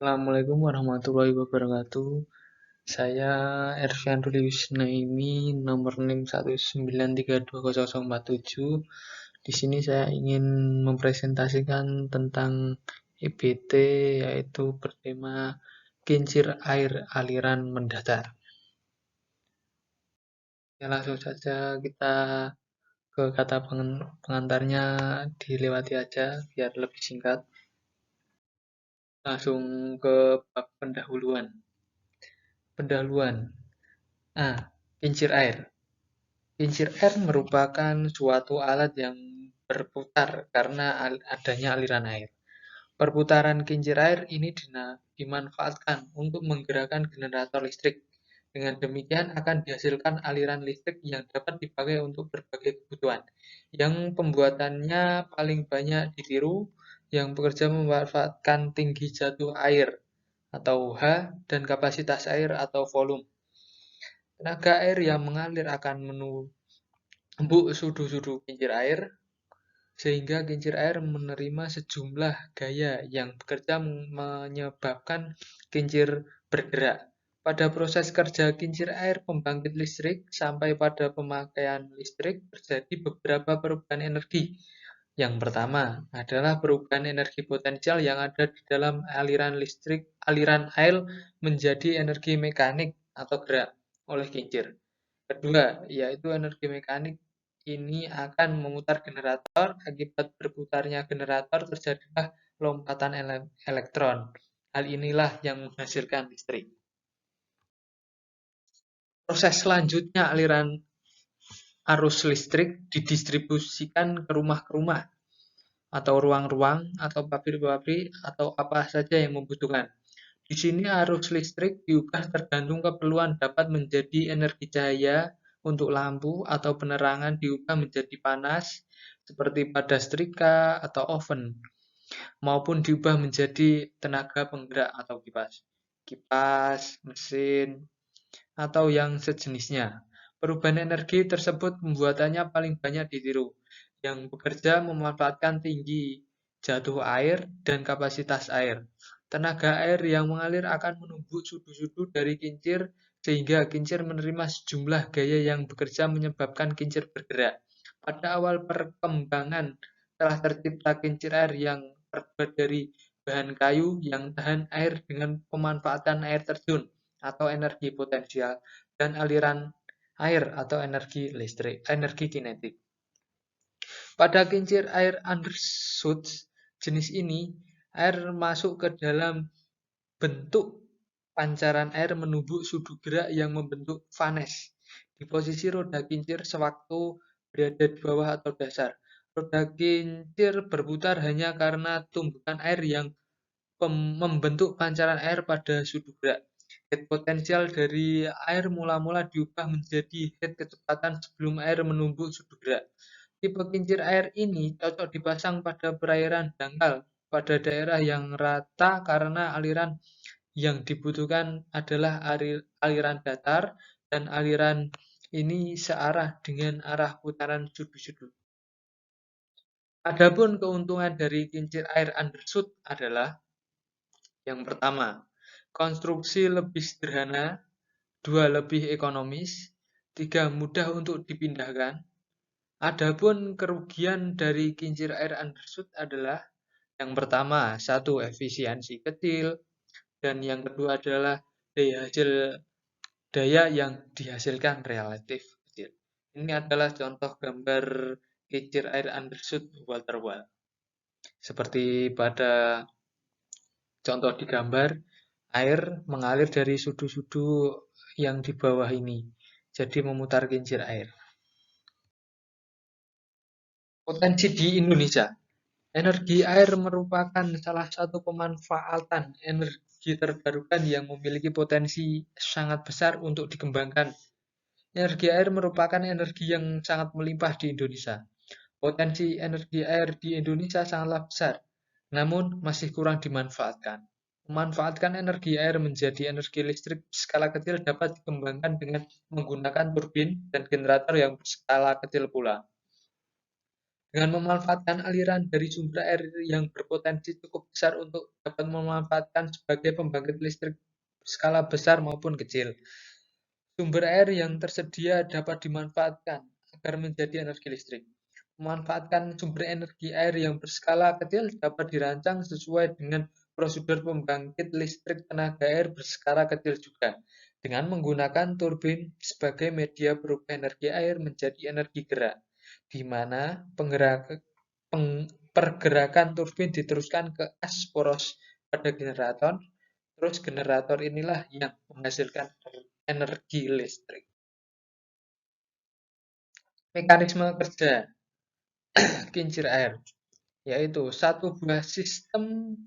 Assalamualaikum warahmatullahi wabarakatuh. Saya Erfian Ruli Wisnaini, nomor NIM 1932047. Di sini saya ingin mempresentasikan tentang EBT, yaitu bertema kincir air aliran mendatar. Ya, langsung saja kita ke kata pengantarnya, dilewati aja biar lebih singkat. Langsung ke bab pendahuluan. Ah, kincir air. Kincir air merupakan suatu alat yang berputar karena adanya aliran air. Perputaran kincir air ini dimanfaatkan untuk menggerakkan generator listrik. Dengan demikian akan dihasilkan aliran listrik yang dapat dipakai untuk berbagai kebutuhan. Yang pembuatannya paling banyak ditiru, yang bekerja memanfaatkan tinggi jatuh air atau H dan kapasitas air atau volume. Tenaga air yang mengalir akan menumbuk sudu-sudu kincir air, sehingga kincir air menerima sejumlah gaya yang bekerja menyebabkan kincir bergerak. Pada proses kerja kincir air pembangkit listrik sampai pada pemakaian listrik terjadi beberapa perubahan energi. Yang pertama adalah perubahan energi potensial yang ada di dalam aliran listrik, aliran air menjadi energi mekanik atau gerak oleh kincir. Kedua, yaitu energi mekanik ini akan memutar generator. Akibat berputarnya generator terjadilah lompatan elektron. Hal inilah yang menghasilkan listrik. Proses selanjutnya aliran arus listrik didistribusikan ke rumah atau ruang-ruang atau pabrik-pabrik atau apa saja yang membutuhkan. Di sini arus listrik diubah tergantung keperluan, dapat menjadi energi cahaya untuk lampu atau penerangan diubah menjadi panas seperti pada setrika atau oven, maupun diubah menjadi tenaga penggerak atau kipas, mesin, atau yang sejenisnya. Perubahan energi tersebut pembuatannya paling banyak ditiru, yang bekerja memanfaatkan tinggi jatuh air dan kapasitas air. Tenaga air yang mengalir akan menumbuk sudu-sudu dari kincir sehingga kincir menerima sejumlah gaya yang bekerja menyebabkan kincir bergerak. Pada awal perkembangan telah tercipta kincir air yang terbuat dari bahan kayu yang tahan air dengan pemanfaatan air terjun atau energi potensial dan aliran air atau energi listrik, energi kinetik. Pada kincir air undershoot jenis ini, air masuk ke dalam bentuk pancaran air menumbuk sudu gerak yang membentuk vanes di posisi roda kincir sewaktu berada di bawah atau dasar. Roda kincir berputar hanya karena tumbukan air yang membentuk pancaran air pada sudu gerak. Head potensial dari air mula-mula diubah menjadi head kecepatan sebelum air menumbuk sudu gerak. Tipe kincir air ini cocok dipasang pada perairan dangkal pada daerah yang rata karena aliran yang dibutuhkan adalah aliran datar dan aliran ini searah dengan arah putaran sudu-sudu. Adapun keuntungan dari kincir air undershoot adalah yang pertama, konstruksi lebih sederhana, dua, lebih ekonomis, tiga, mudah untuk dipindahkan. Adapun kerugian dari kincir air undershoot adalah yang pertama, satu, efisiensi kecil, dan yang kedua adalah daya yang dihasilkan relatif kecil. Ini adalah contoh gambar kincir air undershoot water wall. Seperti pada contoh di gambar, air mengalir dari sudu-sudu yang di bawah ini, jadi memutar kincir air. Potensi di Indonesia. Energi air merupakan salah satu pemanfaatan energi terbarukan yang memiliki potensi sangat besar untuk dikembangkan. Energi air merupakan energi yang sangat melimpah di Indonesia. Potensi energi air di Indonesia sangatlah besar, namun masih kurang dimanfaatkan. Memanfaatkan energi air menjadi energi listrik skala kecil dapat dikembangkan dengan menggunakan turbin dan generator yang berskala kecil pula. Dengan memanfaatkan aliran dari sumber air yang berpotensi cukup besar untuk dapat memanfaatkan sebagai pembangkit listrik skala besar maupun kecil. Sumber air yang tersedia dapat dimanfaatkan agar menjadi energi listrik. Memanfaatkan sumber energi air yang berskala kecil dapat dirancang sesuai dengan prosedur pembangkit listrik tenaga air berskala kecil juga, dengan menggunakan turbin sebagai media berubah energi air menjadi energi gerak, di mana pergerakan turbin diteruskan ke as poros pada generator. Terus generator inilah yang menghasilkan energi listrik. Mekanisme kerja kincir air, yaitu satu buah sistem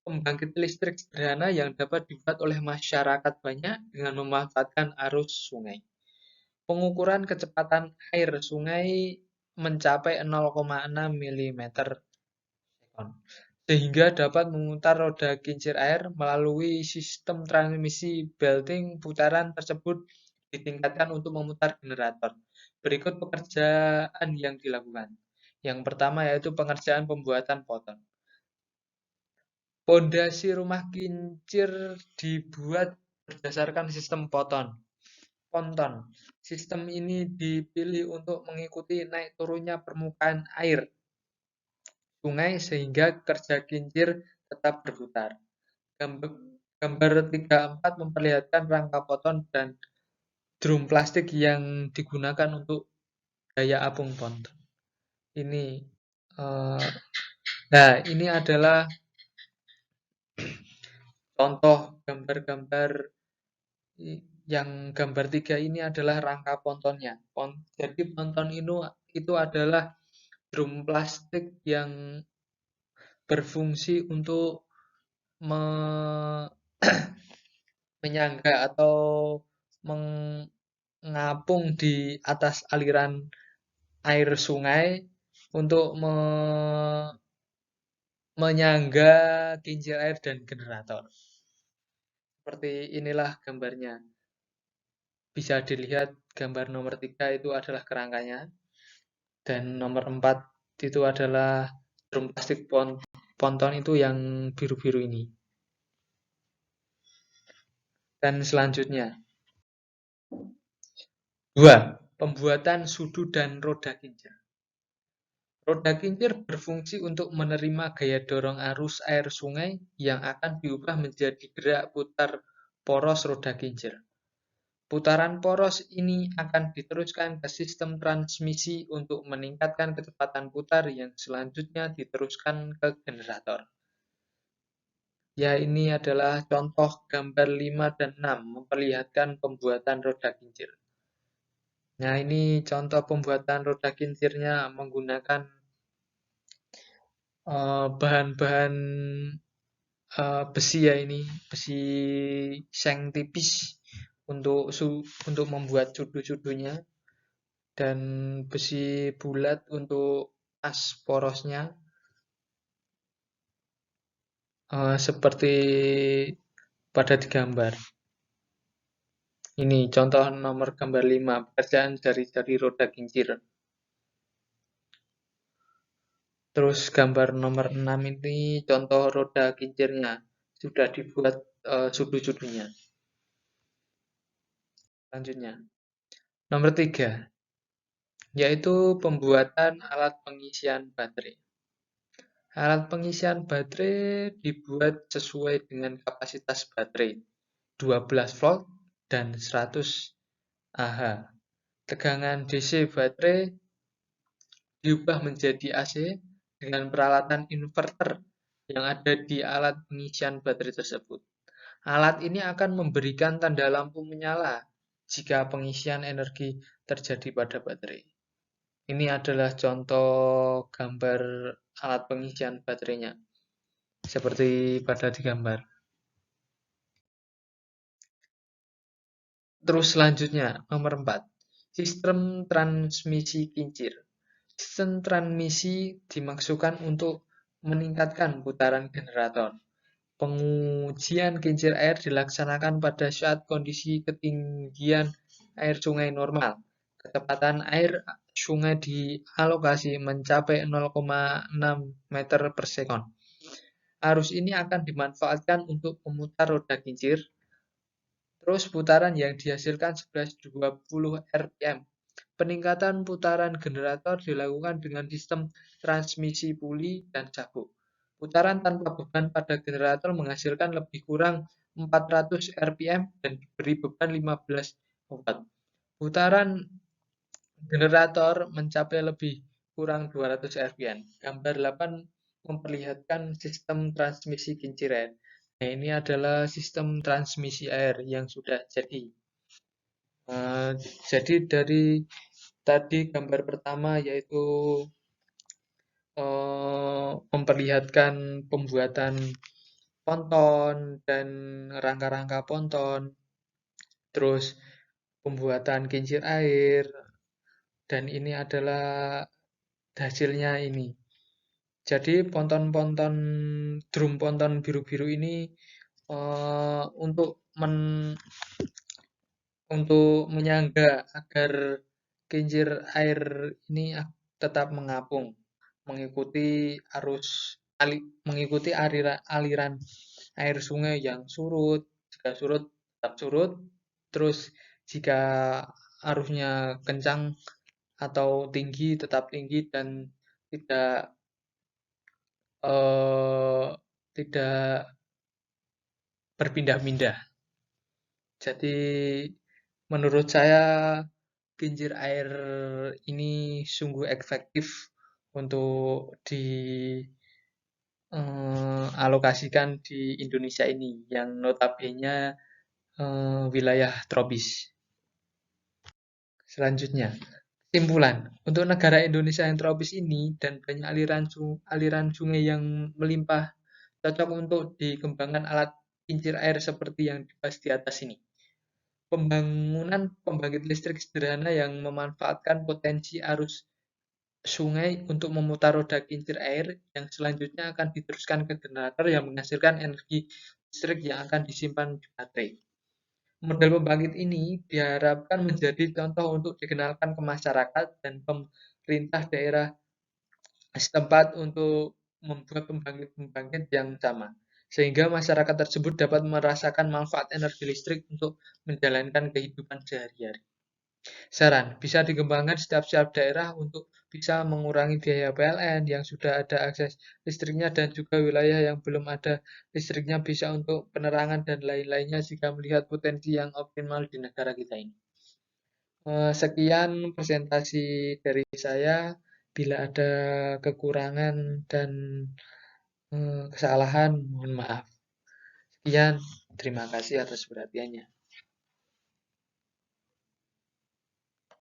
pembangkit listrik sederhana yang dapat dibuat oleh masyarakat banyak dengan memanfaatkan arus sungai. Pengukuran kecepatan air sungai mencapai 0,6 mm sehingga dapat memutar roda kincir air melalui sistem transmisi belting. Putaran tersebut ditingkatkan untuk memutar generator. Berikut pekerjaan yang dilakukan. Yang pertama yaitu pengerjaan pembuatan poton. Pondasi rumah kincir dibuat berdasarkan sistem ponton. Sistem ini dipilih untuk mengikuti naik turunnya permukaan air sungai sehingga kerja kincir tetap berputar. Gambar 34 memperlihatkan rangka poton dan drum plastik yang digunakan untuk daya apung ponton. Ini, ini adalah contoh gambar-gambar. Yang gambar 3 ini adalah rangka pontonnya. Jadi ponton itu adalah drum plastik yang berfungsi untuk menyangga atau mengapung di atas aliran air sungai untuk menyangga kincir air dan generator. Seperti inilah gambarnya. Bisa dilihat gambar nomor 3 itu adalah kerangkanya. Dan nomor 4 itu adalah drum plastik ponton itu yang biru-biru ini. Dan selanjutnya, 2. Pembuatan sudu dan roda kincir. Roda kincir berfungsi untuk menerima gaya dorong arus air sungai yang akan diubah menjadi gerak putar poros roda kincir. Putaran poros ini akan diteruskan ke sistem transmisi untuk meningkatkan kecepatan putar yang selanjutnya diteruskan ke generator. Ya, ini adalah contoh gambar 5 dan 6 memperlihatkan pembuatan roda kincir. Nah, ini contoh pembuatan roda kincirnya menggunakan bahan-bahan besi ya, ini besi seng tipis untuk membuat sudu-sudunya, dan besi bulat untuk as porosnya, seperti pada digambar. Ini contoh nomor gambar 5, pekerjaan dari roda kincir. Terus gambar nomor 6 ini contoh roda kincirnya, sudah dibuat sudu-sudunya. Selanjutnya, nomor 3, yaitu pembuatan alat pengisian baterai. Alat pengisian baterai dibuat sesuai dengan kapasitas baterai, 12 volt dan 100 Ah. Tegangan DC baterai diubah menjadi AC dengan peralatan inverter yang ada di alat pengisian baterai tersebut. Alat ini akan memberikan tanda lampu menyala jika pengisian energi terjadi pada baterai. Ini adalah contoh gambar alat pengisian baterainya, seperti pada digambar. Terus selanjutnya, nomor 4, sistem transmisi kincir. Sistem transmisi dimaksudkan untuk meningkatkan putaran generator. Pengujian kincir air dilaksanakan pada saat kondisi ketinggian air sungai normal. Kecepatan air sungai dialokasi mencapai 0,6 meter per sekon. Arus ini akan dimanfaatkan untuk memutar roda kincir. Terus putaran yang dihasilkan 1120 rpm. Peningkatan putaran generator dilakukan dengan sistem transmisi puli dan sabuk. Putaran tanpa beban pada generator menghasilkan lebih kurang 400 rpm dan diberi beban 15 watt. Putaran generator mencapai lebih kurang 200 rpm. Gambar 8 memperlihatkan sistem transmisi kincir air. Nah, ini adalah sistem transmisi air yang sudah jadi. Jadi dari tadi gambar pertama yaitu memperlihatkan pembuatan ponton dan rangka-rangka ponton, terus pembuatan kincir air, dan ini adalah hasilnya ini. Jadi ponton-ponton drum ponton biru-biru ini untuk menyangga agar kincir air ini tetap mengapung, mengikuti aliran air sungai yang surut. Jika surut tetap surut, terus jika arusnya kencang atau tinggi tetap tinggi dan tidak berpindah-pindah. Jadi menurut saya kincir air ini sungguh efektif untuk dialokasikan di Indonesia ini yang notabene wilayah tropis. Selanjutnya, kesimpulan, untuk negara Indonesia yang tropis ini dan banyak aliran sungai yang melimpah, cocok untuk dikembangkan alat kincir air seperti yang dibahas di atas ini. Pembangunan pembangkit listrik sederhana yang memanfaatkan potensi arus sungai untuk memutar roda kincir air yang selanjutnya akan diteruskan ke generator yang menghasilkan energi listrik yang akan disimpan di baterai. Model pembangkit ini diharapkan menjadi contoh untuk dikenalkan ke masyarakat dan pemerintah daerah setempat untuk membuat pembangkit yang sama, sehingga masyarakat tersebut dapat merasakan manfaat energi listrik untuk menjalankan kehidupan sehari-hari. Saran, bisa dikembangkan setiap daerah untuk bisa mengurangi biaya PLN yang sudah ada akses listriknya dan juga wilayah yang belum ada listriknya bisa untuk penerangan dan lain-lainnya jika melihat potensi yang optimal di negara kita ini. Sekian presentasi dari saya. Bila ada kekurangan dan kesalahan, mohon maaf. Sekian, terima kasih atas perhatiannya.